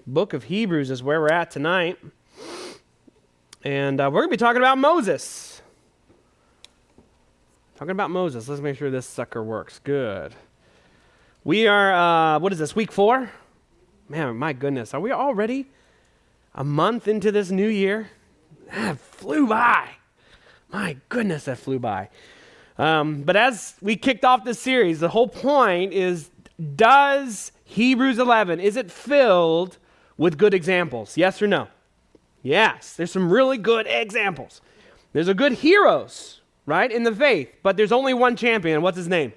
book of Hebrews is where we're at tonight. And we're going to be talking about Moses. Talking about Moses. Let's make sure this sucker works. Good. We are, what is this, week 4? Man, my goodness. Are we already a month into this new year? That flew by. My goodness, that flew by. But as we kicked off this series, the whole point is, does Hebrews 11, is it filled with good examples? Yes or no? Yes, there's some really good examples. There's a good heroes, right, in the faith, but there's only one champion. What's his name?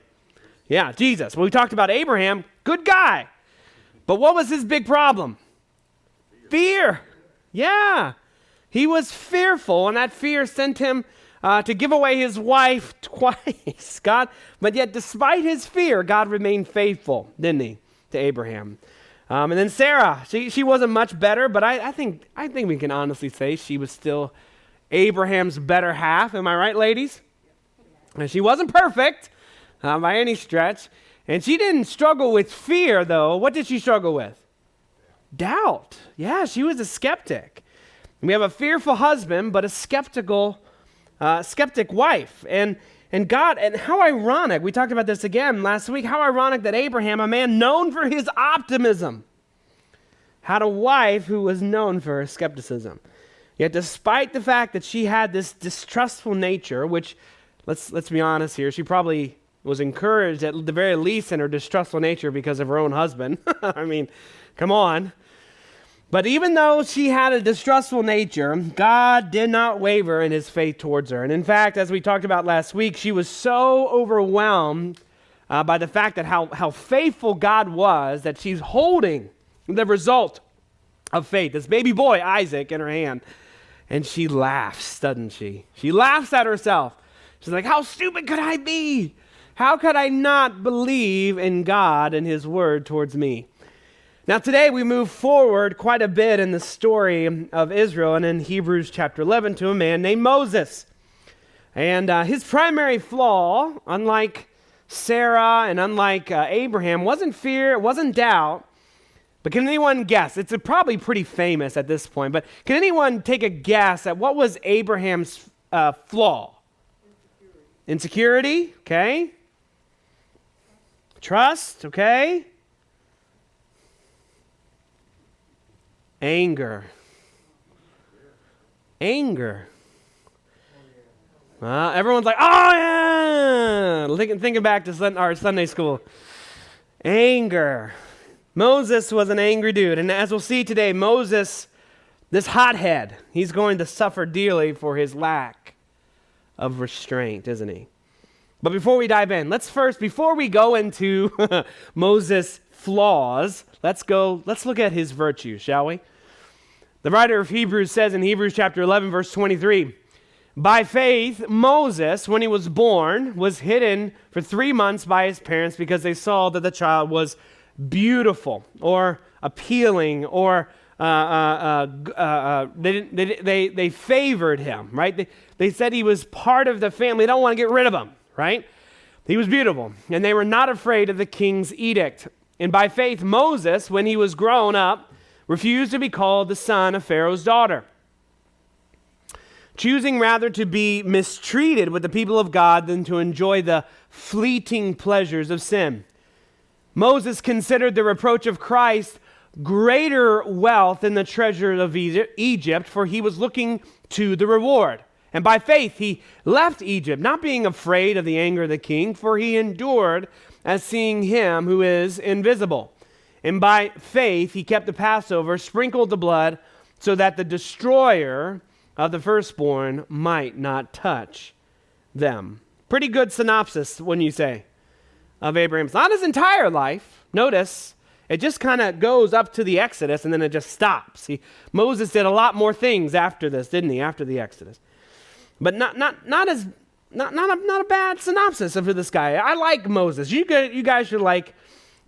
Yeah, Jesus. Well, we talked about Abraham, good guy. But what was his big problem? Fear. Yeah. He was fearful, and that fear sent him to give away his wife twice. But yet despite his fear, God remained faithful, didn't he, to Abraham? And then Sarah, she wasn't much better, but I think we can honestly say she was still Abraham's better half. Am I right, ladies? And she wasn't perfect by any stretch. And she didn't struggle with fear, though. What did she struggle with? Doubt. Yeah, she was a skeptic. We have a fearful husband, but a skeptic wife. And God, and how ironic, we talked about this again last week, how ironic that Abraham, a man known for his optimism, had a wife who was known for her skepticism. Yet despite the fact that she had this distrustful nature, which, let's be honest here, she probably was encouraged at the very least in her distrustful nature because of her own husband. I mean, come on. But even though she had a distrustful nature, God did not waver in his faith towards her. And in fact, as we talked about last week, she was so overwhelmed by the fact that how faithful God was that she's holding the result of faith, this baby boy, Isaac, in her hand. And she laughs, doesn't she? She laughs at herself. She's like, how stupid could I be? How could I not believe in God and his word towards me? Now today we move forward quite a bit in the story of Israel and in Hebrews chapter 11 to a man named Moses. And his primary flaw, unlike Sarah and unlike Abraham, wasn't fear, it wasn't doubt. But can anyone guess? It's probably pretty famous at this point, but can anyone take a guess at what was Abraham's flaw? Insecurity, okay. Trust, okay. Anger. Everyone's like, oh yeah! Thinking back to our Sunday school. Anger. Moses was an angry dude. And as we'll see today, Moses, this hothead, he's going to suffer dearly for his lack of restraint, isn't he? But before we dive in, before we go into Moses' flaws, let's look at his virtues, shall we? The writer of Hebrews says in Hebrews chapter 11, verse 23, by faith, Moses, when he was born, was hidden for 3 months by his parents because they saw that the child was beautiful or appealing or they favored him, right? They said he was part of the family. They don't want to get rid of him, right? He was beautiful, and they were not afraid of the king's edict. And by faith, Moses, when he was grown up, refused to be called the son of Pharaoh's daughter, choosing rather to be mistreated with the people of God than to enjoy the fleeting pleasures of sin. Moses considered the reproach of Christ greater wealth than the treasure of Egypt, for he was looking to the reward. And by faith he left Egypt, not being afraid of the anger of the king, for he endured as seeing him who is invisible. And by faith he kept the Passover, sprinkled the blood, so that the destroyer of the firstborn might not touch them. Pretty good synopsis, wouldn't you say, of Abraham's? Not his entire life. Notice, it just kind of goes up to the Exodus and then it just stops. Moses did a lot more things after this, didn't he? After the Exodus. But not a bad synopsis of this guy. I like Moses. You guys should like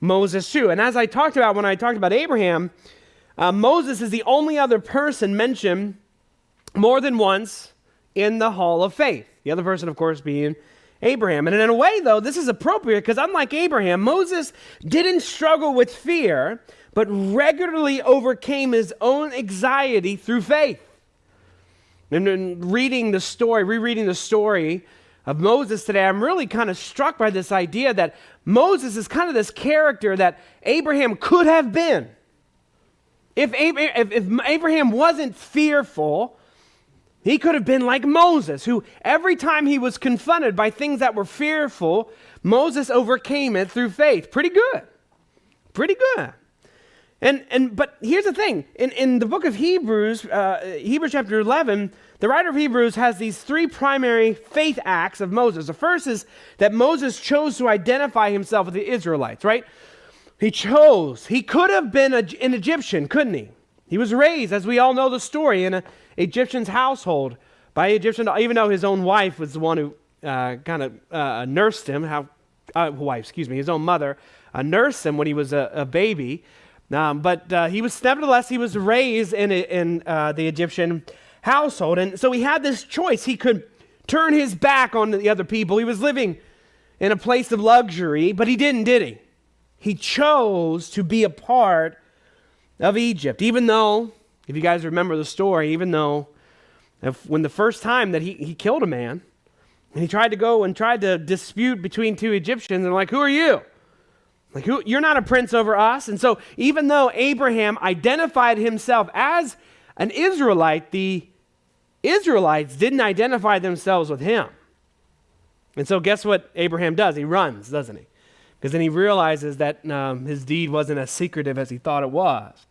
Moses too. And as I talked about when I talked about Abraham, Moses is the only other person mentioned more than once in the Hall of Faith. The other person, of course, being Abraham. And in a way, though, this is appropriate because unlike Abraham, Moses didn't struggle with fear, but regularly overcame his own anxiety through faith. And in rereading the story of Moses today, I'm really kind of struck by this idea that Moses is kind of this character that Abraham could have been. If Abraham wasn't fearful, he could have been like Moses, who every time he was confronted by things that were fearful, Moses overcame it through faith. Pretty good. Pretty good. But here's the thing. In the book of Hebrews, Hebrews chapter 11, the writer of Hebrews has these three primary faith acts of Moses. The first is that Moses chose to identify himself with the Israelites, right? He could have been an Egyptian, couldn't he? He was raised, as we all know the story, in an Egyptian's household by an Egyptian, even though his own wife was the one who nursed him, his own mother nursed him when he was a baby. But he was raised in the Egyptian household. And so he had this choice. He could turn his back on the other people. He was living in a place of luxury, but he didn't, did he? He chose to be a part of Egypt, even though, if you guys remember the story, when the first time that he killed a man, and he tried to dispute between two Egyptians, and like, who are you? Like, you're not a prince over us. And so even though Abraham identified himself as an Israelite, the Israelites didn't identify themselves with him. And so guess what Abraham does? He runs, doesn't he? Because then he realizes that his deed wasn't as secretive as he thought it was.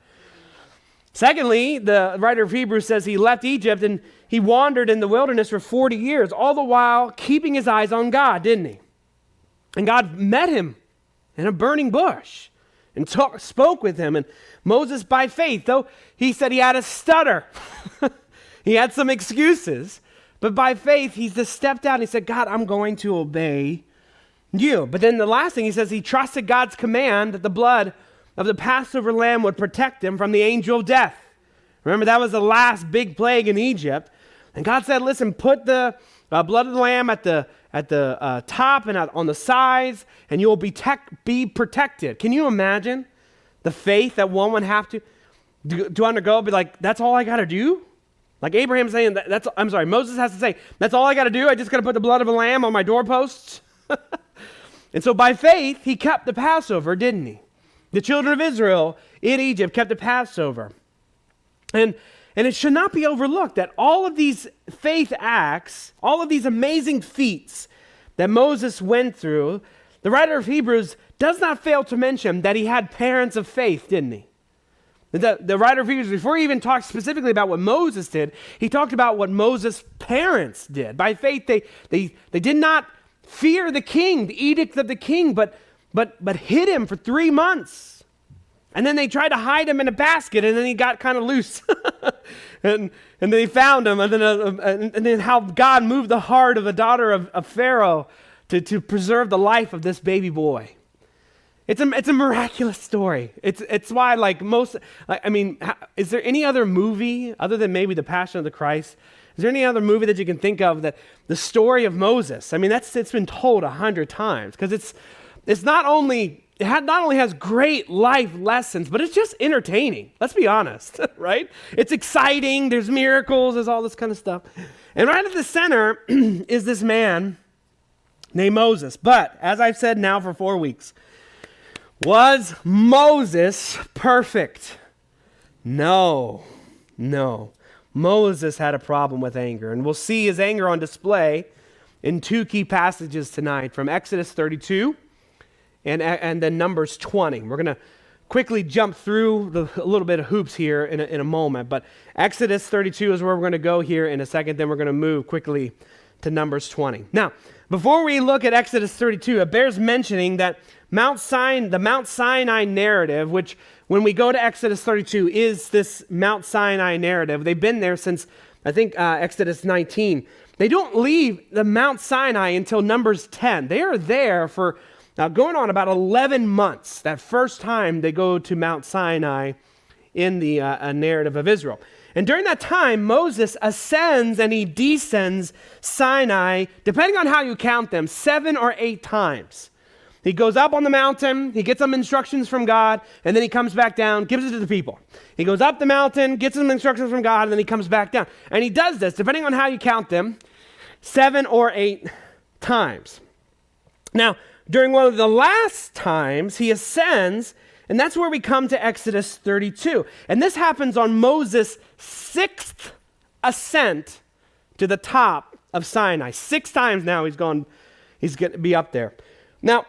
Secondly, the writer of Hebrews says he left Egypt and he wandered in the wilderness for 40 years, all the while keeping his eyes on God, didn't he? And God met him in a burning bush and spoke with him. And Moses, by faith, though he said he had a stutter, he had some excuses, but by faith, he just stepped out and he said, God, I'm going to obey you. But then the last thing he says, he trusted God's command that the blood of the Passover lamb would protect him from the angel of death. Remember, that was the last big plague in Egypt. And God said, listen, put the blood of the lamb at the top and on the sides, and you'll be protected. Can you imagine the faith that one would have to undergo? Be like, that's all I got to do? Like Abraham saying, Moses has to say, that's all I got to do? I just got to put the blood of a lamb on my doorposts? And so by faith, he kept the Passover, didn't he? The children of Israel in Egypt kept the Passover. And it should not be overlooked that all of these faith acts, all of these amazing feats that Moses went through, the writer of Hebrews does not fail to mention that he had parents of faith, didn't he? The writer of Hebrews, before he even talked specifically about what Moses did, he talked about what Moses' parents did. By faith, they did not fear the king, the edict of the king, but hid him for 3 months. And then they tried to hide him in a basket, and then he got kind of loose. and then they found him, and then how God moved the heart of the daughter of Pharaoh to preserve the life of this baby boy. It's a miraculous story. It's why is there any other movie other than maybe The Passion of the Christ? Is there any other movie that you can think of that the story of Moses? I mean, it's been told 100 times because it not only has great life lessons, but it's just entertaining. Let's be honest, right? It's exciting. There's miracles. There's all this kind of stuff. And right at the center is this man named Moses. But as I've said now for 4 weeks, was Moses perfect? No. Moses had a problem with anger, and we'll see his anger on display in 2 key passages tonight from Exodus 32 and then Numbers 20. We're going to quickly jump through a little bit of hoops here in a moment, but Exodus 32 is where we're going to go here in a second. Then we're going to move quickly to Numbers 20. Now, before we look at Exodus 32, it bears mentioning that the Mount Sinai narrative, which when we go to Exodus 32 is this Mount Sinai narrative. They've been there since, I think, Exodus 19. They don't leave the Mount Sinai until Numbers 10. They are there for going on about 11 months, that first time they go to Mount Sinai in the narrative of Israel. And during that time, Moses ascends and he descends Sinai, depending on how you count them, 7 or 8 times. He goes up on the mountain, he gets some instructions from God, and then he comes back down, gives it to the people. He goes up the mountain, gets some instructions from God, and then he comes back down. And he does this, depending on how you count them, 7 or 8 times. Now, during one of the last times, he ascends, and that's where we come to Exodus 32. And this happens on Moses' 6th ascent to the top of Sinai. 6 times now he's going to be up there. Now,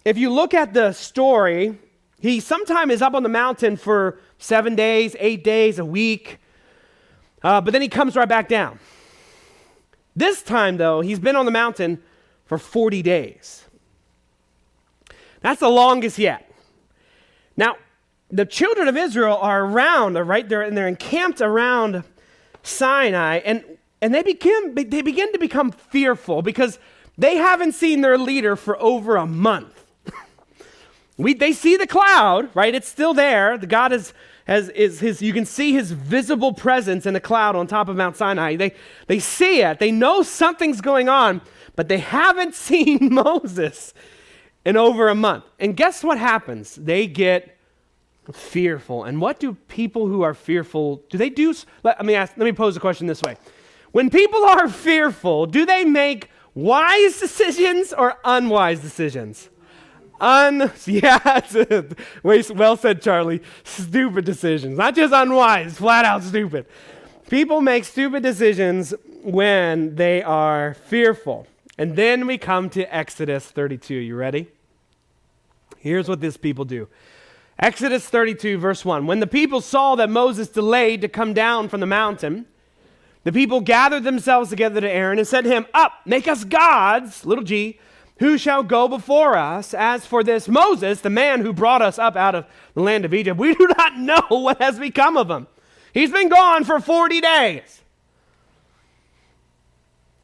if you look at the story, he sometimes is up on the mountain for 7 days, 8 days, a week, but then he comes right back down. This time, though, he's been on the mountain for 40 days. That's the longest yet. Now, the children of Israel are around, they're encamped around Sinai, and they begin to become fearful because they haven't seen their leader for over a month. They see the cloud, right? It's still there. The God is his. You can see his visible presence in the cloud on top of Mount Sinai. They see it. They know something's going on, but they haven't seen Moses in over a month. And guess what happens? They get fearful. And what do people who are fearful do? They do. Let me pose the question this way: when people are fearful, do they make wise decisions or unwise decisions? Well said, Charlie. Stupid decisions. Not just unwise, flat out stupid. People make stupid decisions when they are fearful. And then we come to Exodus 32. You ready? Here's what these people do. Exodus 32, verse 1. When the people saw that Moses delayed to come down from the mountain, the people gathered themselves together to Aaron and said to him, "Up, make us gods," little g, "who shall go before us? As for this Moses, the man who brought us up out of the land of Egypt, we do not know what has become of him. He's been gone for 40 days.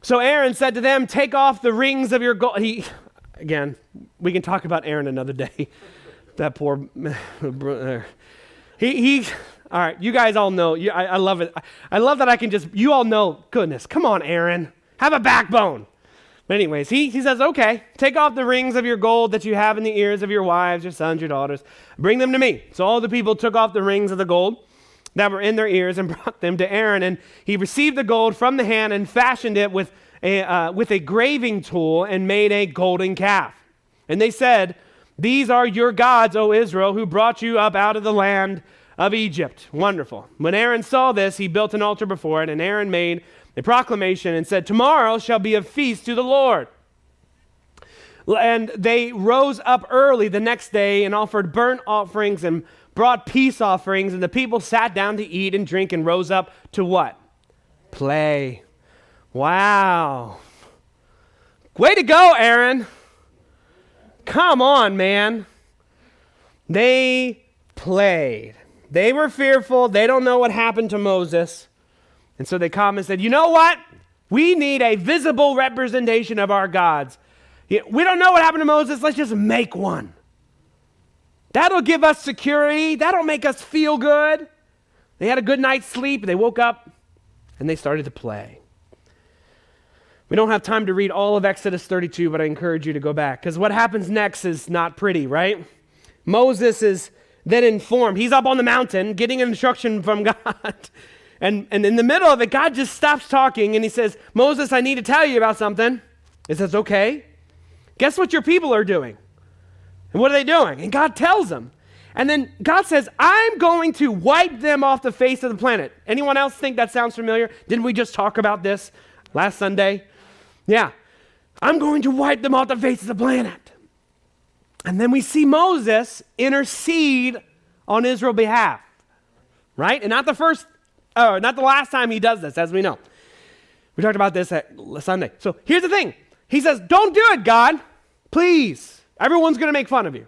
So Aaron said to them, "Take off the rings of your gold." Again, we can talk about Aaron another day. That poor, all right, you guys all know, I love it. I love that I can you all know, goodness, come on, Aaron, have a backbone. But anyways, he says, "Okay, take off the rings of your gold that you have in the ears of your wives, your sons, your daughters. Bring them to me." So all the people took off the rings of the gold that were in their ears and brought them to Aaron. And he received the gold from the hand and fashioned it with a graving tool and made a golden calf. And they said, "These are your gods, O Israel, who brought you up out of the land of Egypt." Wonderful. When Aaron saw this, he built an altar before it, and Aaron made a proclamation and said, "Tomorrow shall be a feast to the Lord." And they rose up early the next day and offered burnt offerings and brought peace offerings, and the people sat down to eat and drink and rose up to what? Play. Wow. Way to go, Aaron. Come on, man. They played. They were fearful. They don't know what happened to Moses. And so they come and said, "You know what? We need a visible representation of our gods. We don't know what happened to Moses. Let's just make one. That'll give us security. That'll make us feel good." They had a good night's sleep. They woke up and they started to play. We don't have time to read all of Exodus 32, but I encourage you to go back, because what happens next is not pretty, right? Moses is then informed. He's up on the mountain getting an instruction from God. And in the middle of it, God just stops talking and he says, "Moses, I need to tell you about something." He says, "Okay. Guess what your people are doing?" And what are they doing? And God tells them. And then God says, "I'm going to wipe them off the face of the planet." Anyone else think that sounds familiar? Didn't we just talk about this last Sunday? Yeah. "I'm going to wipe them off the face of the planet." And then we see Moses intercede on Israel's behalf, right? And not the last time he does this, as we know. We talked about this at Sunday. So here's the thing. He says, "Don't do it, God. Please. Everyone's going to make fun of you."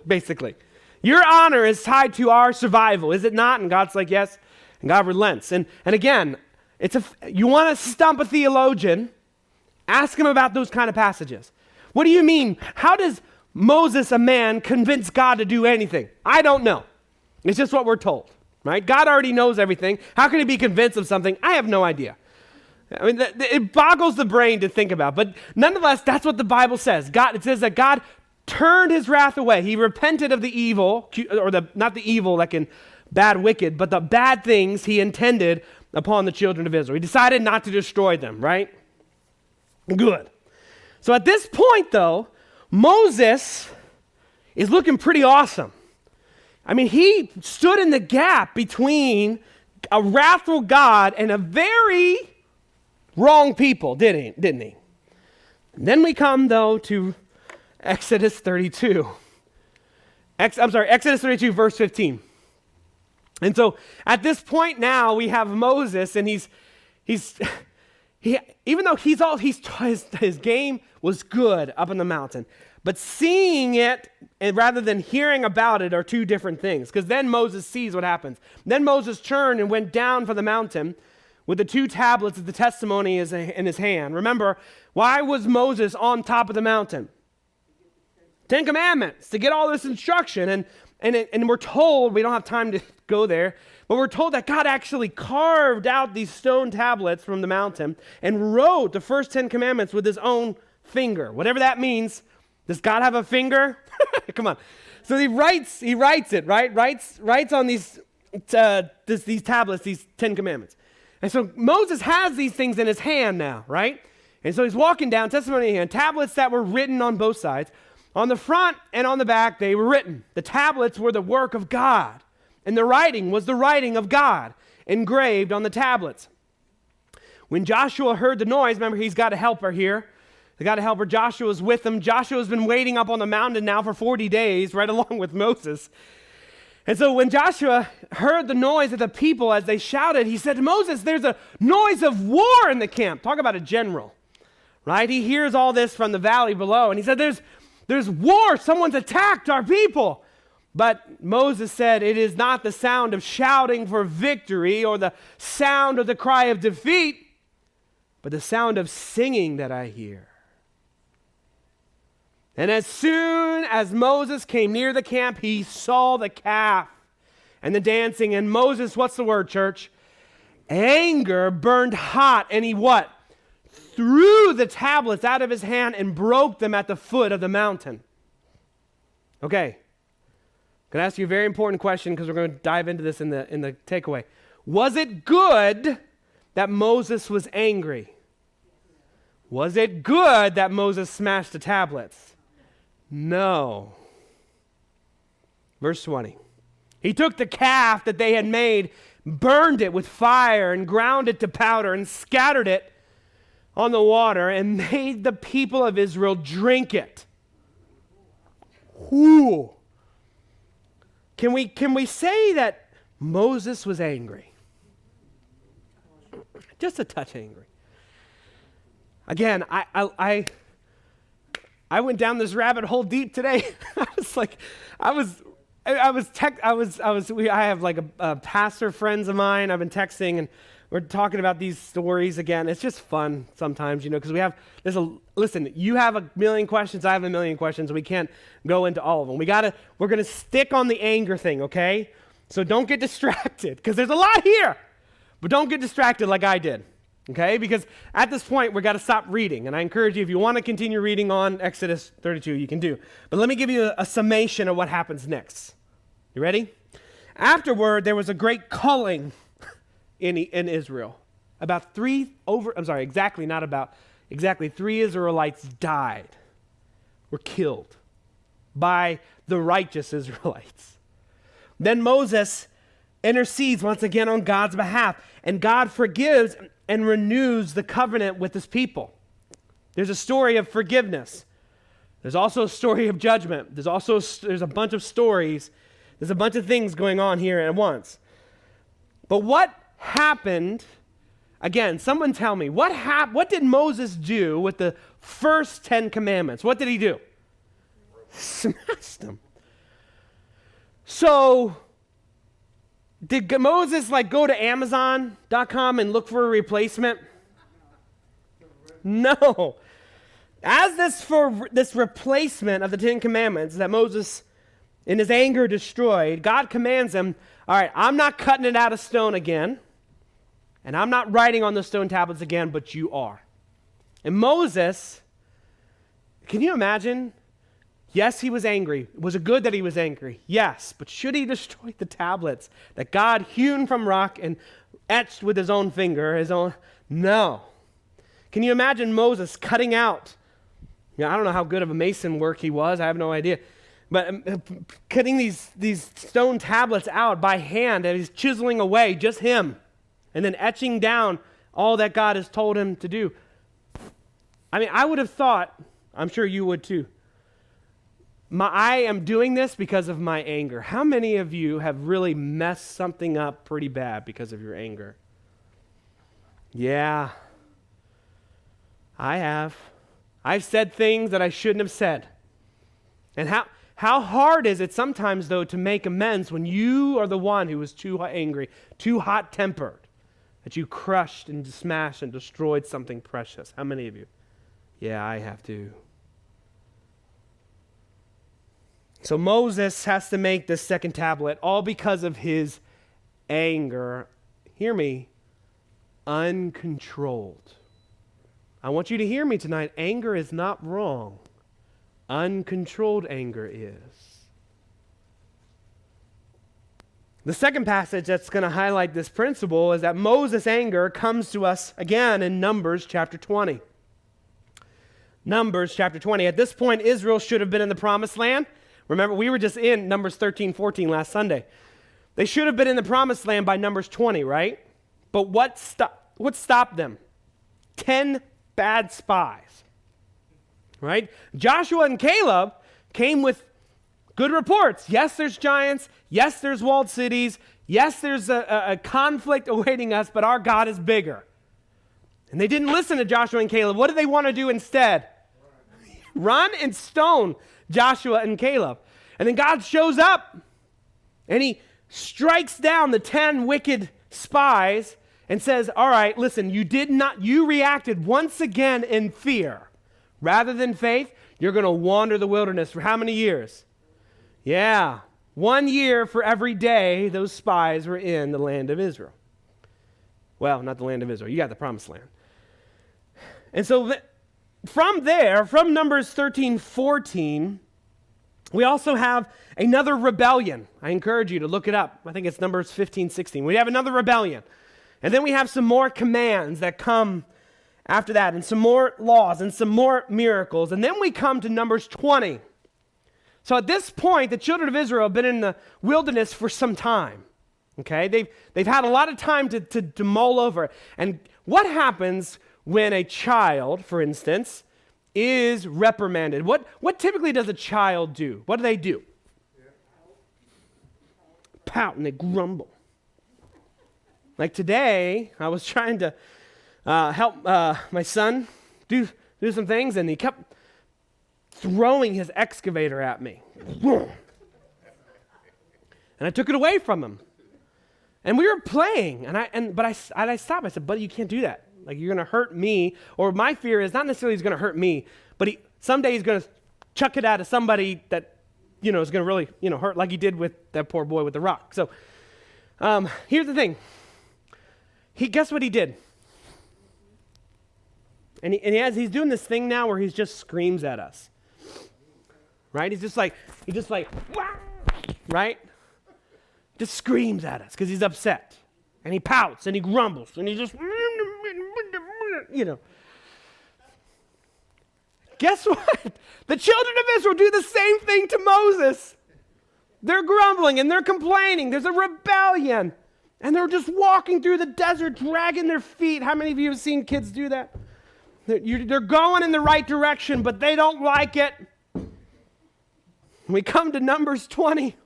Basically. "Your honor is tied to our survival, is it not?" And God's like, "Yes." And God relents. And again, you want to stump a theologian, ask him about those kind of passages. What do you mean? How does Moses, a man, convince God to do anything? I don't know. It's just what we're told, right? God already knows everything. How can he be convinced of something? I have no idea. I mean, it boggles the brain to think about. But nonetheless, that's what the Bible says. It says that God turned his wrath away. He repented of the evil, or not the evil like in bad, wicked, but the bad things he intended upon the children of Israel. He decided not to destroy them, right? Good. So at this point, though, Moses is looking pretty awesome. I mean, he stood in the gap between a wrathful God and a very wrong people, didn't he? And then we come, though, to Exodus 32. Exodus 32, verse 15. And so at this point now, we have Moses, and he's even though his game was good up in the mountain, but seeing it and rather than hearing about it are two different things. Because then Moses sees what happens. Then Moses turned and went down from the mountain with the 2 tablets of the testimony in his hand. Remember, why was Moses on top of the mountain? 10 Commandments, to get all this instruction. And we're told, we don't have time to go there, but we're told that God actually carved out these stone tablets from the mountain and wrote the first 10 Commandments with his own finger. Whatever that means. Does God have a finger? Come on. So he writes it, right? Writes on these tablets, these 10 Commandments. And so Moses has these things in his hand now, right? And so he's walking down, testimony in hand, tablets that were written on both sides. On the front and on the back, they were written. The tablets were the work of God. And the writing was the writing of God engraved on the tablets. When Joshua heard the noise, remember he's got a helper here. They got a helper. Joshua's with him. Joshua's been waiting up on the mountain now for 40 days, right along with Moses. And so when Joshua heard the noise of the people as they shouted, he said to Moses, there's a noise of war in the camp. Talk about a general, right? He hears all this from the valley below. And he said, there's war. Someone's attacked our people. But Moses said, it is not the sound of shouting for victory or the sound of the cry of defeat, but the sound of singing that I hear. And as soon as Moses came near the camp, he saw the calf and the dancing. And Moses, what's the word, church? Anger burned hot. And he what? Threw the tablets out of his hand and broke them at the foot of the mountain. Okay. I'm going to ask you a very important question because we're going to dive into this in the takeaway. Was it good that Moses was angry? Was it good that Moses smashed the tablets? No. Verse 20. He took the calf that they had made, burned it with fire, and ground it to powder, and scattered it on the water, and made the people of Israel drink it. Whew. Can we say that Moses was angry? Just a touch angry. Again, I went down this rabbit hole deep today. I have like a pastor friends of mine. I've been texting and we're talking about these stories again. It's just fun sometimes, because listen, you have a million questions, I have a million questions. We can't go into all of them. We're going to stick on the anger thing, okay? So don't get distracted because there's a lot here, but don't get distracted like I did. Okay, because at this point, we've got to stop reading. And I encourage you, if you want to continue reading on Exodus 32, you can do. But let me give you a summation of what happens next. You ready? Afterward, there was a great culling in Israel. Exactly 3 Israelites died, were killed by the righteous Israelites. Then Moses intercedes once again on God's behalf, and God forgives and renews the covenant with his people. There's a story of forgiveness. There's also a story of judgment. There's a bunch of stories. There's a bunch of things going on here at once. But what happened, again, someone tell me, what did Moses do with the first 10 commandments? What did he do? Smashed them. So, did Moses go to Amazon.com and look for a replacement? No. As this replacement of the 10 Commandments that Moses, in his anger, destroyed, God commands him, all right, I'm not cutting it out of stone again, and I'm not writing on the stone tablets again, but you are. And Moses, can you imagine Yes, he was angry. Was it good that he was angry? Yes. But should he destroy the tablets that God hewn from rock and etched with his own finger, No. Can you imagine Moses cutting out? I don't know how good of a mason work he was. I have no idea. But cutting these stone tablets out by hand, and he's chiseling away, just him, and then etching down all that God has told him to do. I mean, I would have thought, I'm sure you would too, I am doing this because of my anger. How many of you have really messed something up pretty bad because of your anger? Yeah, I have. I've said things that I shouldn't have said. And how hard is it sometimes, though, to make amends when you are the one who was too angry, too hot-tempered, that you crushed and smashed and destroyed something precious? How many of you? Yeah, I have to. So Moses has to make this second tablet, all because of his anger. Hear me, uncontrolled. I want you to hear me tonight. Anger is not wrong. Uncontrolled anger is. The second passage that's going to highlight this principle is that Moses' anger comes to us again in Numbers chapter 20. Numbers chapter 20. At this point, Israel should have been in the promised land. Remember, we were just in Numbers 13, 14 last Sunday. They should have been in the promised land by Numbers 20, right? But what stopped them? 10 bad spies, right? Joshua and Caleb came with good reports. Yes, there's giants. Yes, there's walled cities. Yes, there's a conflict awaiting us, but our God is bigger. And they didn't listen to Joshua and Caleb. What did they want to do instead? Run and stone Joshua and Caleb. And then God shows up and he strikes down the 10 wicked spies and says, all right, listen, you reacted once again in fear. Rather than faith, you're going to wander the wilderness for how many years? Yeah, 1 year for every day those spies were in the land of Israel. Well, not the land of Israel. You got the promised land. And so from there, from Numbers 13, 14, we also have another rebellion. I encourage you to look it up. I think it's Numbers 15, 16. We have another rebellion. And then we have some more commands that come after that, and some more laws, and some more miracles. And then we come to Numbers 20. So at this point, the children of Israel have been in the wilderness for some time. Okay? They've had a lot of time to mull over. And what happens when a child, for instance, is reprimanded? What typically does a child do? What do? Pout and they grumble. Like today, I was trying to help my son do some things, and he kept throwing his excavator at me. And I took it away from him. And we were playing, but I stopped. I said, buddy, you can't do that. Like, you're going to hurt me. Or my fear is not necessarily he's going to hurt me, but someday he's going to chuck it at somebody that, is going to really, hurt, like he did with that poor boy with the rock. So here's the thing. Guess what he did? And he's doing this thing now where he just screams at us. Right? He's just like, right? Just screams at us because he's upset. And he pouts and he grumbles and he just, Guess what? The children of Israel do the same thing to Moses. They're grumbling and they're complaining. There's a rebellion. And they're just walking through the desert, dragging their feet. How many of you have seen kids do that? They're going in the right direction, but they don't like it. We come to Numbers 20.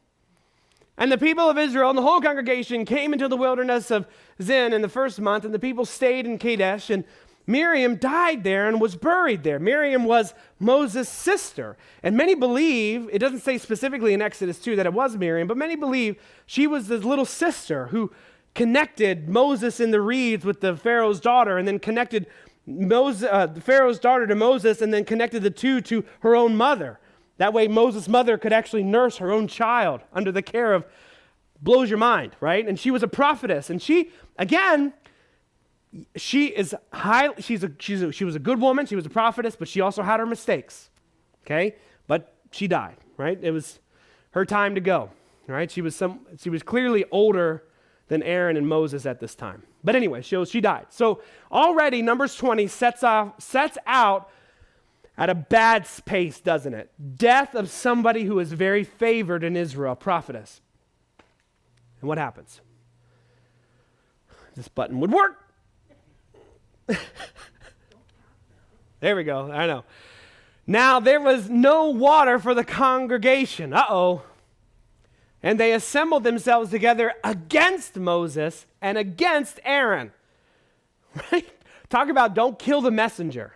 And the people of Israel and the whole congregation came into the wilderness of Zin in the first month, and the people stayed in Kadesh, and Miriam died there and was buried there. Miriam was Moses' sister. And many believe, it doesn't say specifically in Exodus 2 that it was Miriam, but many believe she was the little sister who connected Moses in the reeds with the Pharaoh's daughter, and then connected the Pharaoh's daughter to Moses, and then connected the two to her own mother. That way Moses' mother could actually nurse her own child under the care of, blows your mind, right? And she was a prophetess. And she was a good woman. She was a prophetess, but she also had her mistakes, okay? But she died, right? It was her time to go, right? She was clearly older than Aaron and Moses at this time. But anyway, she died. So already Numbers 20 sets out at a bad pace, doesn't it? Death of somebody who is very favored in Israel, prophetess. And what happens? This button would work. There we go. I know. Now there was no water for the congregation. Uh-oh. And they assembled themselves together against Moses and against Aaron. Right? Talk about don't kill the messenger.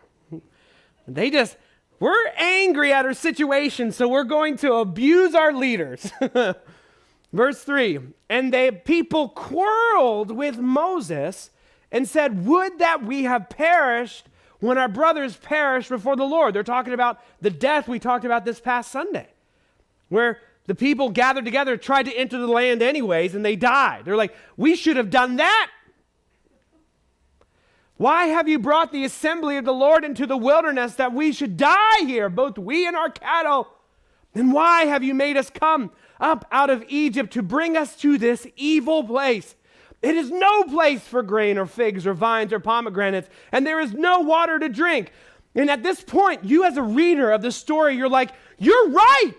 We're angry at our situation, so we're going to abuse our leaders. Verse 3, and the people quarreled with Moses and said, would that we have perished when our brothers perished before the Lord. They're talking about the death we talked about this past Sunday, where the people gathered together, tried to enter the land anyways, and they died. They're like, we should have done that. Why have you brought the assembly of the Lord into the wilderness that we should die here, both we and our cattle? And why have you made us come up out of Egypt to bring us to this evil place? It is no place for grain or figs or vines or pomegranates, and there is no water to drink. And at this point, you as a reader of the story, you're like, you're right.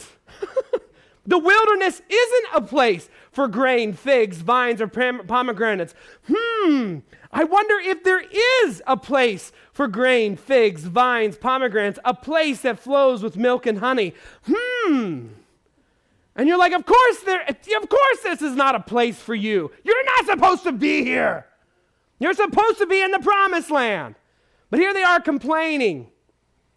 The wilderness isn't a place for grain, figs, vines, or pomegranates. I wonder if there is a place for grain, figs, vines, pomegranates, a place that flows with milk and honey. And you're like, of course this is not a place for you. You're not supposed to be here. You're supposed to be in the promised land. But here they are complaining.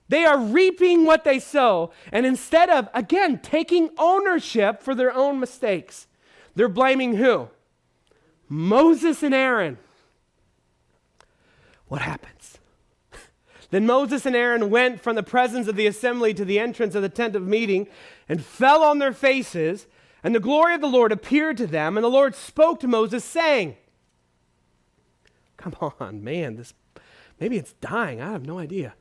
They are reaping what they sow. And instead of, again, taking ownership for their own mistakes, they're blaming who? Moses and Aaron. What happens? Then Moses and Aaron went from the presence of the assembly to the entrance of the tent of meeting and fell on their faces, and the glory of the Lord appeared to them, and the Lord spoke to Moses, saying, come on, man, maybe it's dying. I have no idea.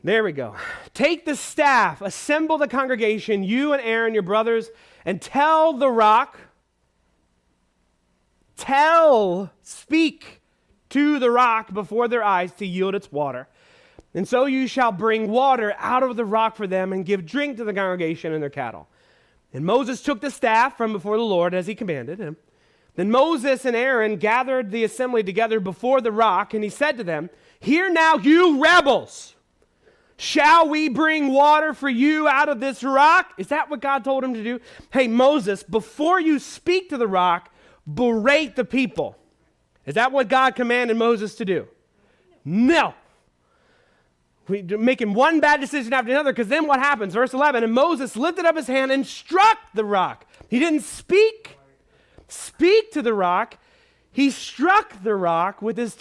There we go. Take the staff, assemble the congregation, you and Aaron, your brothers, and tell the rock, speak to the rock before their eyes to yield its water. And so you shall bring water out of the rock for them and give drink to the congregation and their cattle. And Moses took the staff from before the Lord as he commanded him. Then Moses and Aaron gathered the assembly together before the rock, and he said to them, hear now, you rebels. Shall we bring water for you out of this rock? Is that what God told him to do? Hey, Moses, before you speak to the rock, berate the people. Is that what God commanded Moses to do? No. We're making one bad decision after another, because then what happens? Verse 11, and Moses lifted up his hand and struck the rock. He didn't speak to the rock. He struck the rock with his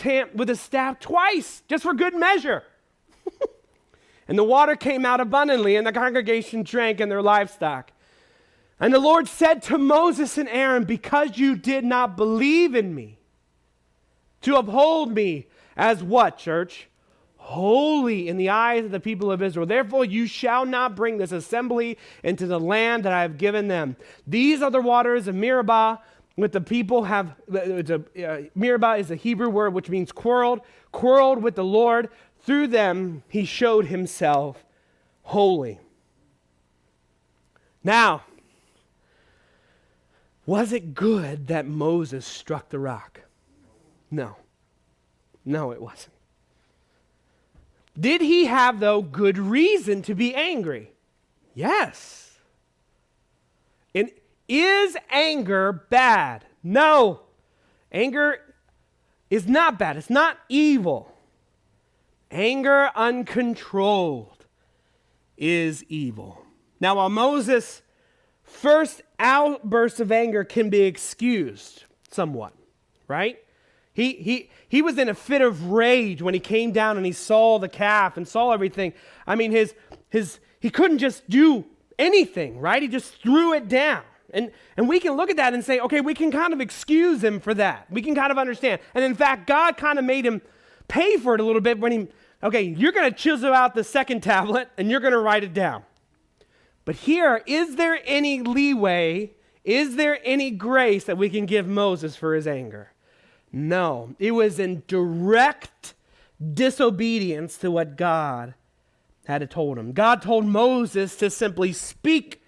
staff twice, just for good measure. And the water came out abundantly, and the congregation drank and their livestock. And the Lord said to Moses and Aaron, because you did not believe in me, to uphold me as what, church? Holy in the eyes of the people of Israel. Therefore, you shall not bring this assembly into the land that I have given them. These are the waters of Meribah, with the people have, Meribah is a Hebrew word which means quarreled with the Lord. Through them, he showed himself holy. Now, was it good that Moses struck the rock? No, it wasn't. Did he have, though, good reason to be angry? Yes. And is anger bad? No. Anger is not bad. It's not evil. Anger uncontrolled is evil. Now, while Moses' first outburst of anger can be excused somewhat, right? He was in a fit of rage when he came down and he saw the calf and saw everything. I mean, he couldn't just do anything, right? He just threw it down. And we can look at that and say, okay, we can kind of excuse him for that. We can kind of understand. And in fact, God kind of made him pay for it a little bit when you're going to chisel out the second tablet and you're going to write it down. But here, is there any leeway? Is there any grace that we can give Moses for his anger? No. It was in direct disobedience to what God had told him. God told Moses to simply speak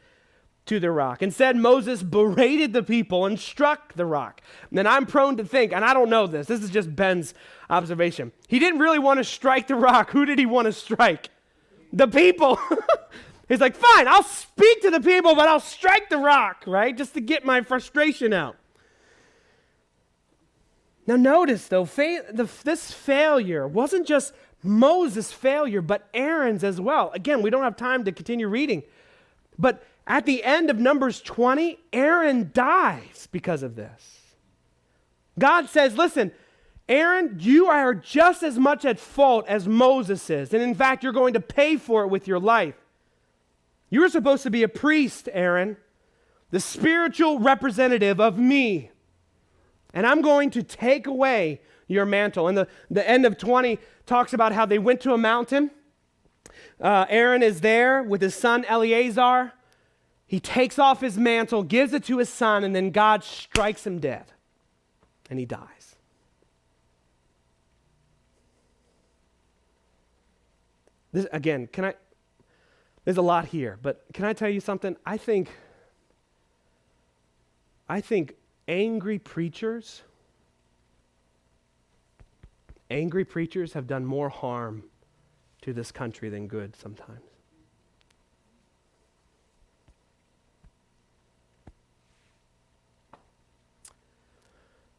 to the rock. Instead, Moses berated the people and struck the rock. And I'm prone to think, and I don't know this is just Ben's observation. He didn't really want to strike the rock. Who did he want to strike? The people. He's like, fine, I'll speak to the people, but I'll strike the rock, right? Just to get my frustration out. Now notice, though, this failure wasn't just Moses' failure, but Aaron's as well. Again, we don't have time to continue reading. But at the end of Numbers 20, Aaron dies because of this. God says, listen, Aaron, you are just as much at fault as Moses is. And in fact, you're going to pay for it with your life. You were supposed to be a priest, Aaron, the spiritual representative of me. And I'm going to take away your mantle. And the end of 20 talks about how they went to a mountain. Aaron is there with his son Eleazar. He takes off his mantle, gives it to his son, and then God strikes him dead. And he dies. This, again, there's a lot here, but can I tell you something? I think angry preachers have done more harm to this country than good sometimes.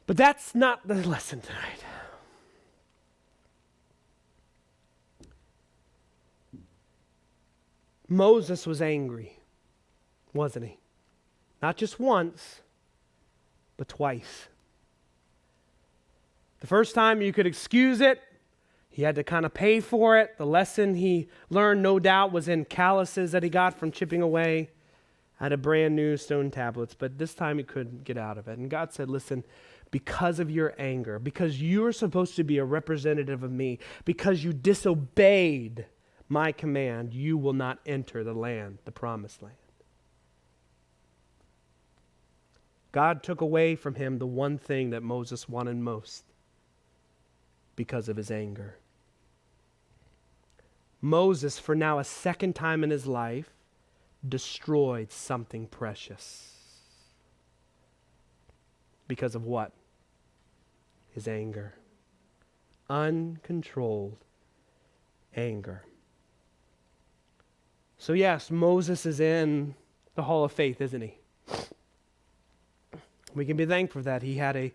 But that's not the lesson tonight. Moses was angry, wasn't he? Not just once, but twice. The first time you could excuse it. He had to kind of pay for it. The lesson he learned, no doubt, was in calluses that he got from chipping away at a brand new stone tablets. But this time he couldn't get out of it. And God said, listen, because of your anger, because you're supposed to be a representative of me, because you disobeyed my command, you will not enter the land, the promised land. God took away from him the one thing that Moses wanted most because of his anger. Moses, for now a second time in his life, destroyed something precious. Because of what? His anger. Uncontrolled anger. So yes, Moses is in the Hall of Faith, isn't he? We can be thankful for that. He had a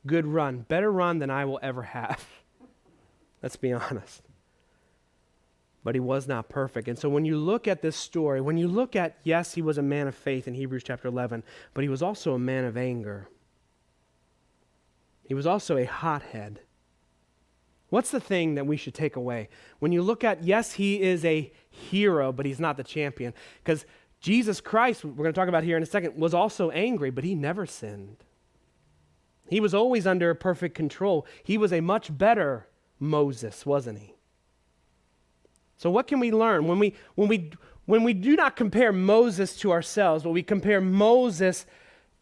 good run, better run than I will ever have. Let's be honest. But he was not perfect. And so when you look at this story, when you look at, yes, he was a man of faith in Hebrews chapter 11, but he was also a man of anger. He was also a hothead. What's the thing that we should take away? When you look at, yes, he is a hero, but he's not the champion. Because Jesus Christ, we're going to talk about here in a second, was also angry, but he never sinned. He was always under perfect control. He was a much better Moses, wasn't he? So what can we learn? When we do not compare Moses to ourselves, but we compare Moses'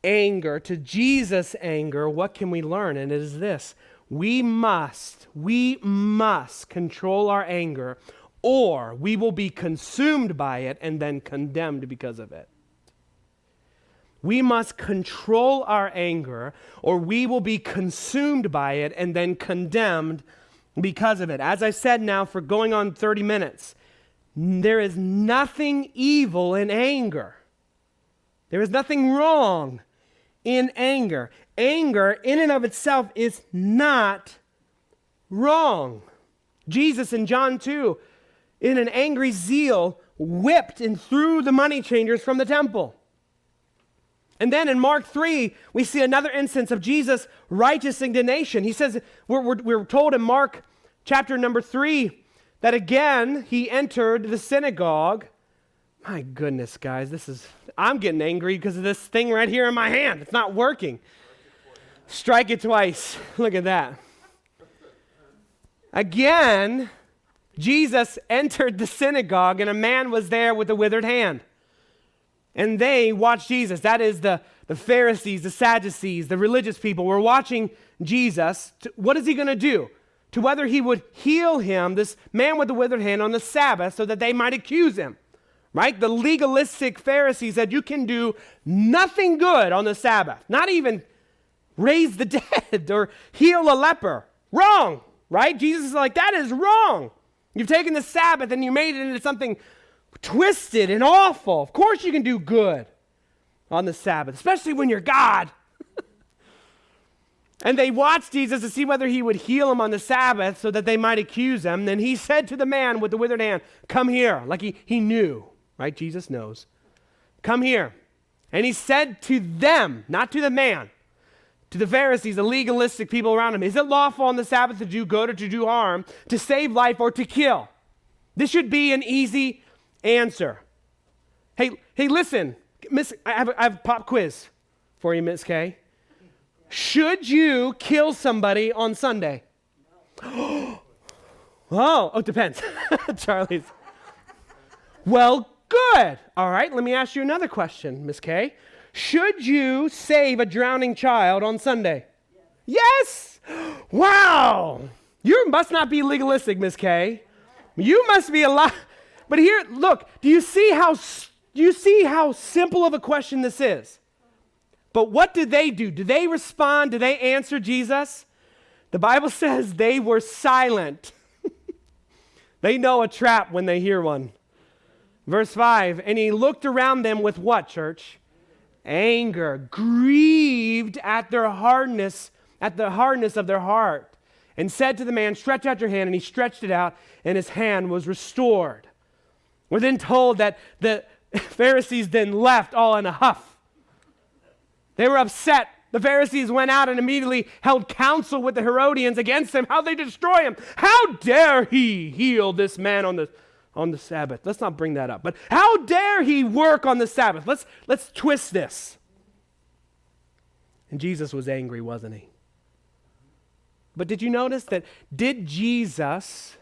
anger to Jesus' anger, what can we learn? And it is this. We must control our anger, or we will be consumed by it and then condemned because of it. We must control our anger, or we will be consumed by it and then condemned because of it. As I said now for going on 30 minutes, there is nothing evil in anger. There is nothing wrong in anger. Anger in and of itself is not wrong. Jesus in John 2, in an angry zeal, whipped and threw the money changers from the temple. And then in Mark 3, we see another instance of Jesus' righteous indignation. He says, we're told in Mark chapter number 3, that again, he entered the synagogue. My goodness, guys, I'm getting angry because of this thing right here in my hand. It's not working. Strike it twice. Look at that. Again, Jesus entered the synagogue and a man was there with a withered hand. And they watched Jesus. That is the Pharisees, the Sadducees, the religious people were watching Jesus. What is he going to do? To whether he would heal him, this man with the withered hand, on the Sabbath so that they might accuse him. Right? The legalistic Pharisees said you can do nothing good on the Sabbath. Not even raise the dead or heal a leper. Wrong. Right? Jesus is like, that is wrong. You've taken the Sabbath and you made it into something twisted and awful. Of course you can do good on the Sabbath, especially when you're God. And they watched Jesus to see whether he would heal him on the Sabbath so that they might accuse him. Then he said to the man with the withered hand, come here. Like he knew, right? Jesus knows. Come here. And he said to them, not to the man, to the Pharisees, the legalistic people around him, is it lawful on the Sabbath to do good or to do harm, to save life or to kill? This should be an easy answer. Hey, listen, Miss, I have a pop quiz for you, Miss K. Should you kill somebody on Sunday? No. Oh, it depends. Charlie's. Well, good. All right, let me ask you another question, Miss K. Should you save a drowning child on Sunday? Yes. Wow. You must not be legalistic, Miss K. You must be a lot. But here, look, do you see how simple of a question this is? But what did they do? Did they respond? Did they answer Jesus? The Bible says they were silent. They know a trap when they hear one. Verse 5, and he looked around them with what, church? Anger, grieved at their hardness, at the hardness of their heart, and said to the man, stretch out your hand, and he stretched it out, and his hand was restored. We're then told that the Pharisees then left all in a huff. They were upset. The Pharisees went out and immediately held counsel with the Herodians against him, how they destroy him. How dare he heal this man on the Sabbath? Let's not bring that up. But how dare he work on the Sabbath? Let's twist this. And Jesus was angry, wasn't he? But did you notice that did Jesus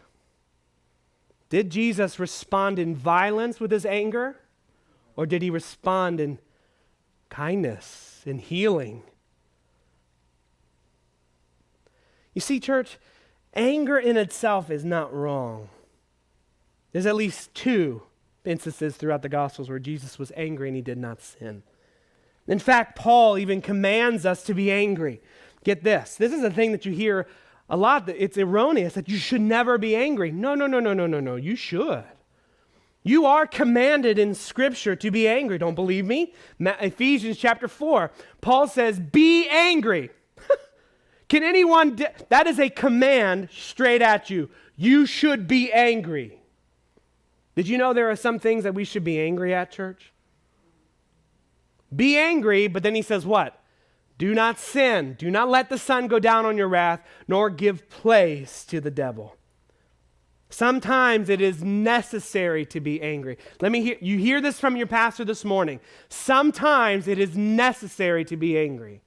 respond in violence with his anger? Or did he respond in kindness, in healing? You see, church, anger in itself is not wrong. There's at least 2 instances throughout the Gospels where Jesus was angry and he did not sin. In fact, Paul even commands us to be angry. Get this. This is a thing that you hear a lot. That it's erroneous that you should never be angry. No. You should. You are commanded in Scripture to be angry. Don't believe me? Ephesians chapter 4. Paul says, be angry. Can anyone, that is a command straight at you. You should be angry. Did you know there are some things that we should be angry at, church? Be angry, but then he says what? Do not sin. Do not let the sun go down on your wrath, nor give place to the devil. Sometimes it is necessary to be angry. You hear this from your pastor this morning. Sometimes it is necessary to be angry.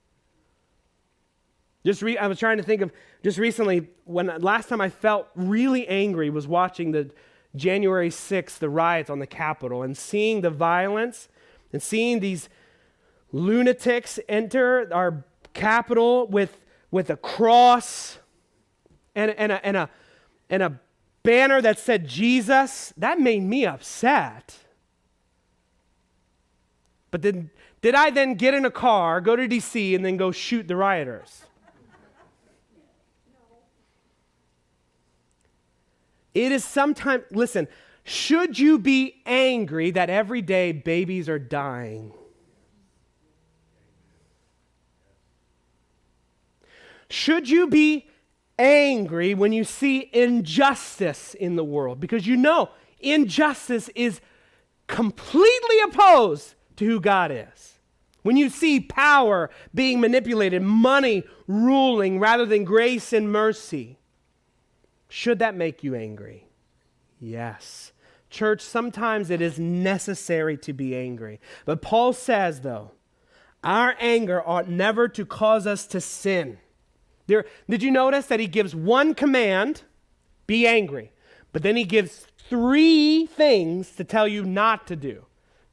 I was trying to think of just recently, when last time I felt really angry was watching the January 6th, the riots on the Capitol, and seeing the violence and seeing these lunatics enter our Capitol with a cross and a banner that said Jesus. That made me upset. But then, did I then get in a car, go to D.C., and then go shoot the rioters? It is sometimes, listen, should you be angry that every day babies are dying? Should you be angry when you see injustice in the world? Because you know injustice is completely opposed to who God is. When you see power being manipulated, money ruling rather than grace and mercy, should that make you angry? Yes. Church, sometimes it is necessary to be angry. But Paul says, though, our anger ought never to cause us to sin. Did you notice that he gives one command, be angry, but then he gives 3 things to tell you not to do.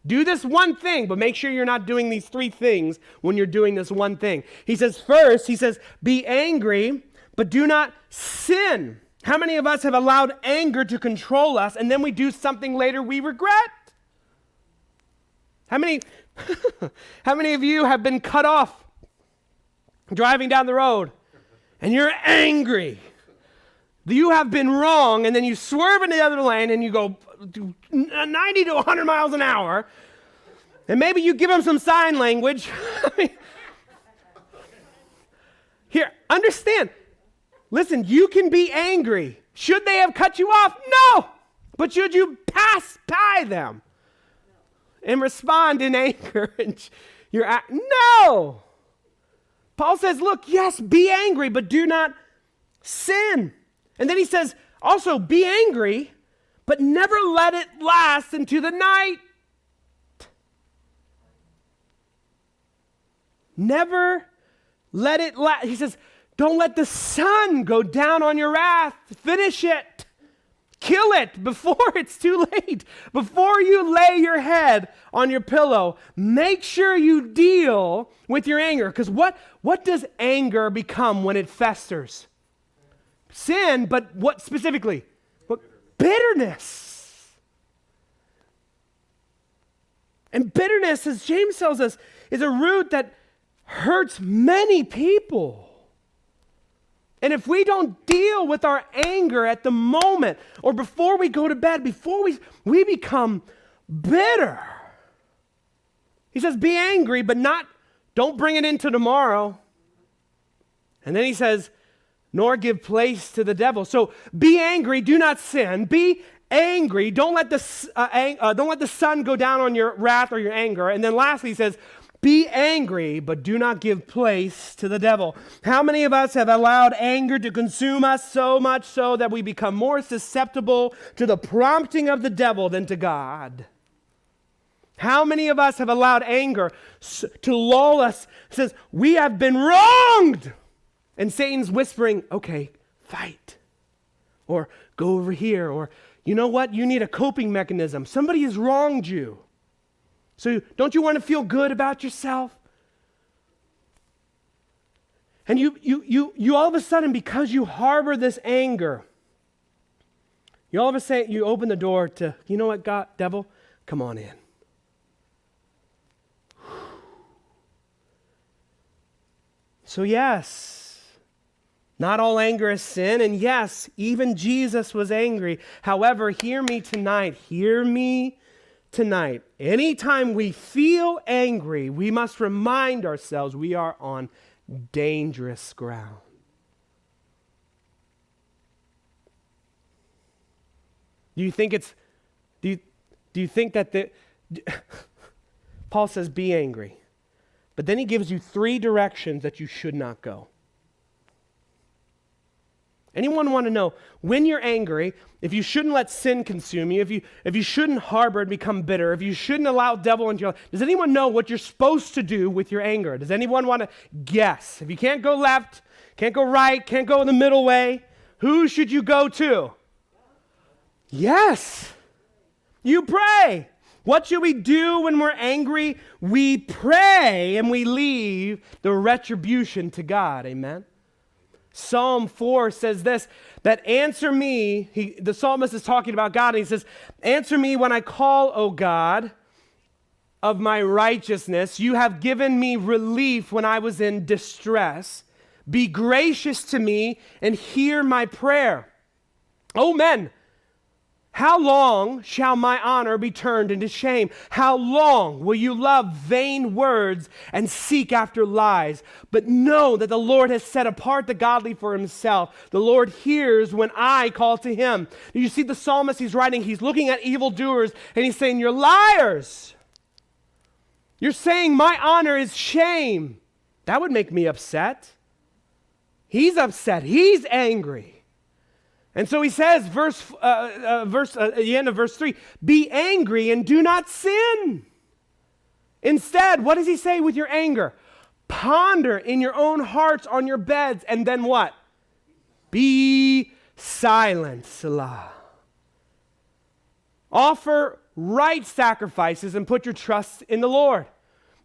Do this one thing, but make sure you're not doing these three things when you're doing this one thing. He says, first, he says, be angry, but do not sin. How many of us have allowed anger to control us, and then we do something later we regret? How many of you have been cut off driving down the road, and you're angry? You have been wrong, and then you swerve into the other lane, and you go 90 to 100 miles an hour, and maybe you give them some sign language. Here, understand. Listen, you can be angry. Should they have cut you off? No. But should you pass by them and respond in anger? And no. Paul says, look, yes, be angry, but do not sin. And then he says, also, be angry, but never let it last into the night. Never let it last. He says, don't let the sun go down on your wrath. Finish it. Kill it before it's too late. Before you lay your head on your pillow, make sure you deal with your anger. Because what does anger become when it festers? Sin, but what specifically? What? Bitterness. And bitterness, as James tells us, is a root that hurts many people. And if we don't deal with our anger at the moment or before we go to bed, before we become bitter. He says, be angry, but don't bring it into tomorrow. And then he says, nor give place to the devil. So be angry, do not sin. Be angry, don't let the sun go down on your wrath or your anger. And then lastly, he says, be angry, but do not give place to the devil. How many of us have allowed anger to consume us so much so that we become more susceptible to the prompting of the devil than to God? How many of us have allowed anger to lull us? It says, we have been wronged. And Satan's whispering, okay, fight. Or go over here. Or, you know what? You need a coping mechanism. Somebody has wronged you. So don't you want to feel good about yourself? And you all of a sudden, because you harbor this anger, you all of a sudden, you open the door to, you know what, God, devil, come on in. So yes, not all anger is sin, and yes, even Jesus was angry. However, hear me tonight. Anytime we feel angry, we must remind ourselves we are on dangerous ground. Do you think that Paul says be angry, but then he gives you 3 directions that you should not go. Anyone want to know, when you're angry, if you shouldn't let sin consume you, if you shouldn't harbor and become bitter, if you shouldn't allow devil into your life, does anyone know what you're supposed to do with your anger? Does anyone want to guess? If you can't go left, can't go right, can't go the middle way, who should you go to? Yes, you pray. What should we do when we're angry? We pray and we leave the retribution to God. Amen. Psalm 4 says this, that answer me, the psalmist is talking about God, and he says, answer me when I call, O God, of my righteousness. You have given me relief when I was in distress. Be gracious to me and hear my prayer. O men, how long shall my honor be turned into shame? How long will you love vain words and seek after lies? But know that the Lord has set apart the godly for himself. The Lord hears when I call to him. You see the psalmist he's writing, he's looking at evildoers and he's saying, you're liars. You're saying my honor is shame. That would make me upset. He's upset. He's angry. And so he says, at the end of verse 3, be angry and do not sin. Instead, what does he say with your anger? Ponder in your own hearts on your beds, and then what? Be silent, Selah. Offer right sacrifices and put your trust in the Lord.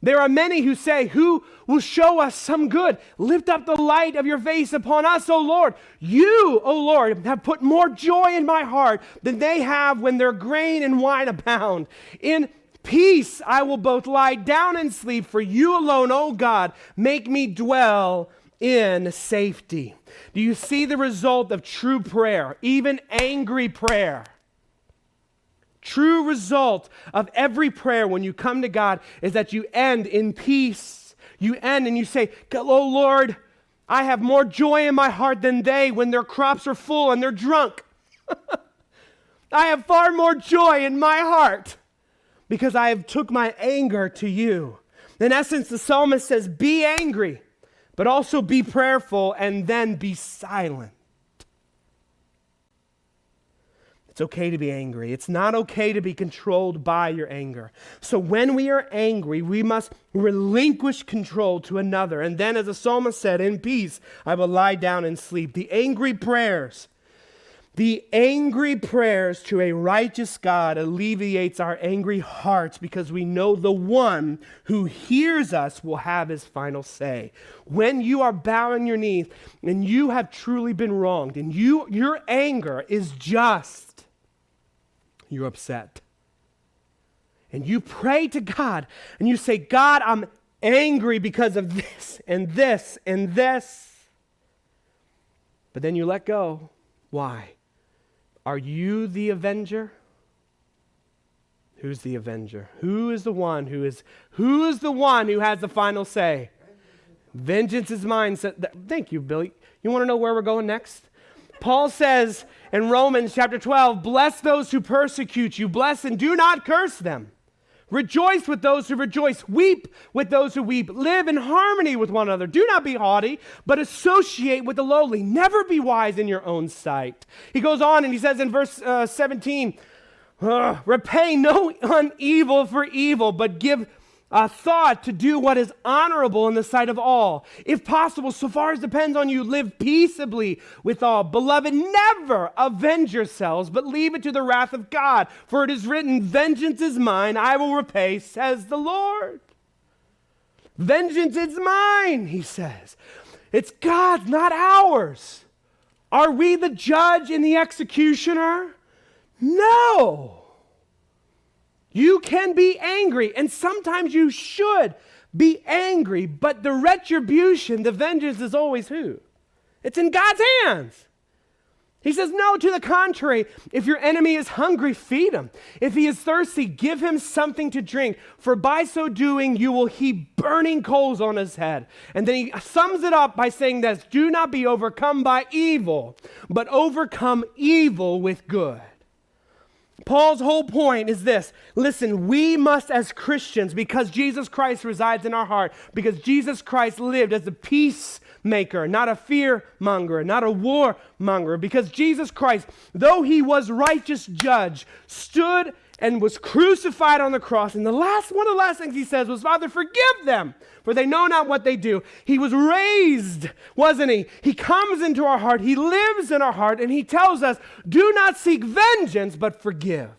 There are many who say, who will show us some good? Lift up the light of your face upon us, O Lord. You, O Lord, have put more joy in my heart than they have when their grain and wine abound. In peace I will both lie down and sleep, for you alone, O God, make me dwell in safety. Do you see the result of true prayer, even angry prayer? True result of every prayer when you come to God is that you end in peace. You end and you say, oh Lord, I have more joy in my heart than they when their crops are full and they're drunk. I have far more joy in my heart because I have took my anger to you. In essence, the psalmist says, be angry, but also be prayerful and then be silent. It's okay to be angry. It's not okay to be controlled by your anger. So when we are angry, we must relinquish control to another. And then, as the psalmist said, in peace, I will lie down and sleep. The angry prayers to a righteous God alleviates our angry hearts because we know the one who hears us will have his final say. When you are bowing your knees and you have truly been wronged and your anger is just, you're upset. And you pray to God and you say, God, I'm angry because of this and this and this. But then you let go. Why? Are you the avenger? Who's the avenger? Who's the one who has the final say? Vengeance is mine. Thank you, Billy. You want to know where we're going next? Paul says in Romans chapter 12, bless those who persecute you. Bless and do not curse them. Rejoice with those who rejoice. Weep with those who weep. Live in harmony with one another. Do not be haughty, but associate with the lowly. Never be wise in your own sight. He goes on and he says in verse 17, repay no evil for evil, but give thought to do what is honorable in the sight of all. If possible, so far as depends on you, live peaceably with all. Beloved, never avenge yourselves, but leave it to the wrath of God. For it is written, vengeance is mine, I will repay, says the Lord. Vengeance is mine, he says. It's God's, not ours. Are we the judge and the executioner? No. You can be angry, and sometimes you should be angry, but the retribution, the vengeance is always who? It's in God's hands. He says, no, to the contrary, if your enemy is hungry, feed him. If he is thirsty, give him something to drink, for by so doing, you will heap burning coals on his head. And then he sums it up by saying this, do not be overcome by evil, but overcome evil with good. Paul's whole point is this. Listen, we must as Christians, because Jesus Christ resides in our heart, because Jesus Christ lived as a peacemaker, not a fear monger, not a war monger, because Jesus Christ, though he was righteous judge, stood and was crucified on the cross. And one of the last things he says was, Father, forgive them, for they know not what they do. He was raised, wasn't he? He comes into our heart. He lives in our heart. And he tells us, do not seek vengeance, but forgive.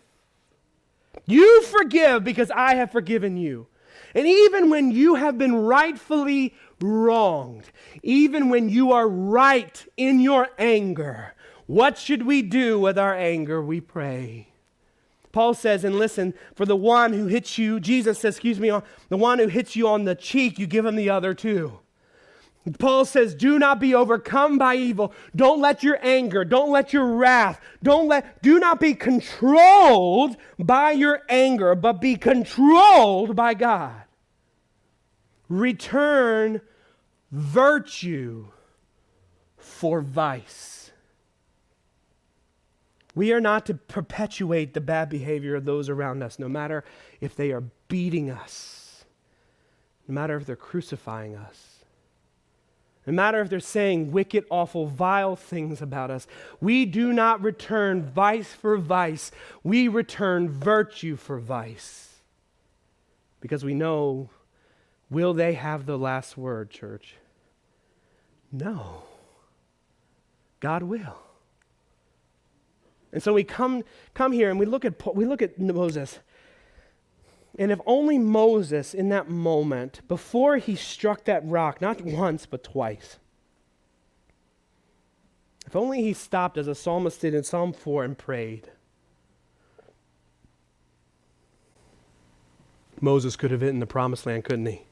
You forgive because I have forgiven you. And even when you have been rightfully wronged, even when you are right in your anger, what should we do with our anger? We pray. Paul says, and listen, for the one who hits you, Jesus says, the one who hits you on the cheek, you give him the other too. Paul says, do not be overcome by evil. Don't let your anger, don't let your wrath, do not be controlled by your anger, but be controlled by God. Return virtue for vice. We are not to perpetuate the bad behavior of those around us, no matter if they are beating us, no matter if they're crucifying us, no matter if they're saying wicked, awful, vile things about us. We do not return vice for vice. We return virtue for vice. Because we know, will they have the last word, church? No. God will. And so we come here and we look at Moses. And if only Moses in that moment, before he struck that rock, not once but twice, if only he stopped as a psalmist did in Psalm 4 and prayed, Moses could have hit in the promised land, couldn't he?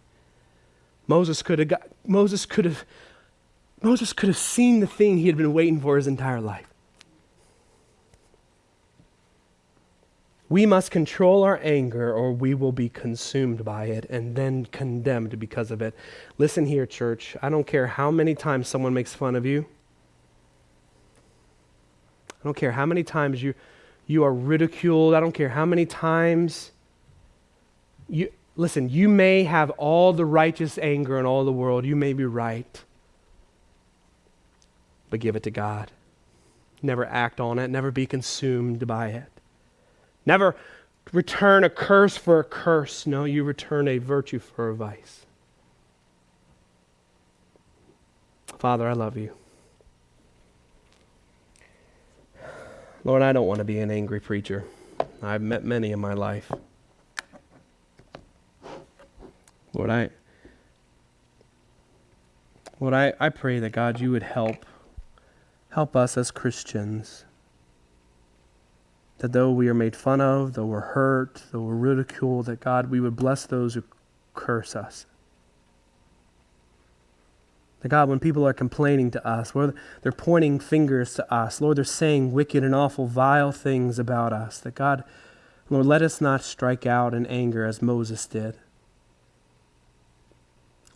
Moses could have seen the thing he had been waiting for his entire life. We must control our anger or we will be consumed by it and then condemned because of it. Listen here, church. I don't care how many times someone makes fun of you. I don't care how many times you are ridiculed. I don't care how many times listen, you may have all the righteous anger in all the world. You may be right. But give it to God. Never act on it. Never be consumed by it. Never return a curse for a curse. No, you return a virtue for a vice. Father, I love you. Lord, I don't want to be an angry preacher. I've met many in my life. Lord, I pray that, God, you would help us as Christians, that though we are made fun of, though we're hurt, though we're ridiculed, that, God, we would bless those who curse us. That, God, when people are complaining to us, Lord, they're pointing fingers to us, Lord, they're saying wicked and awful, vile things about us, that, God, Lord, let us not strike out in anger as Moses did.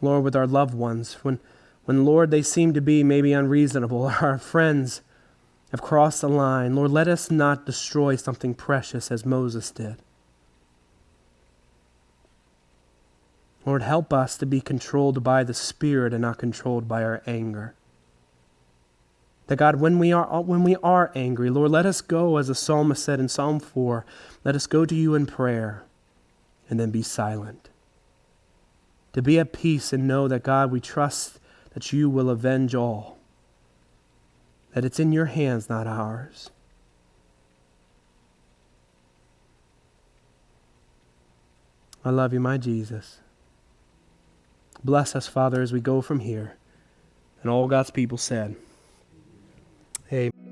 Lord, with our loved ones, when Lord, they seem to be maybe unreasonable, our friends have crossed the line, Lord, let us not destroy something precious as Moses did. Lord, help us to be controlled by the Spirit and not controlled by our anger. That, God, when we are angry, Lord, let us go, as the psalmist said in Psalm 4, let us go to you in prayer and then be silent. To be at peace and know that, God, we trust that you will avenge all. That it's in your hands, not ours. I love you, my Jesus. Bless us, Father, as we go from here. And all God's people said, Amen.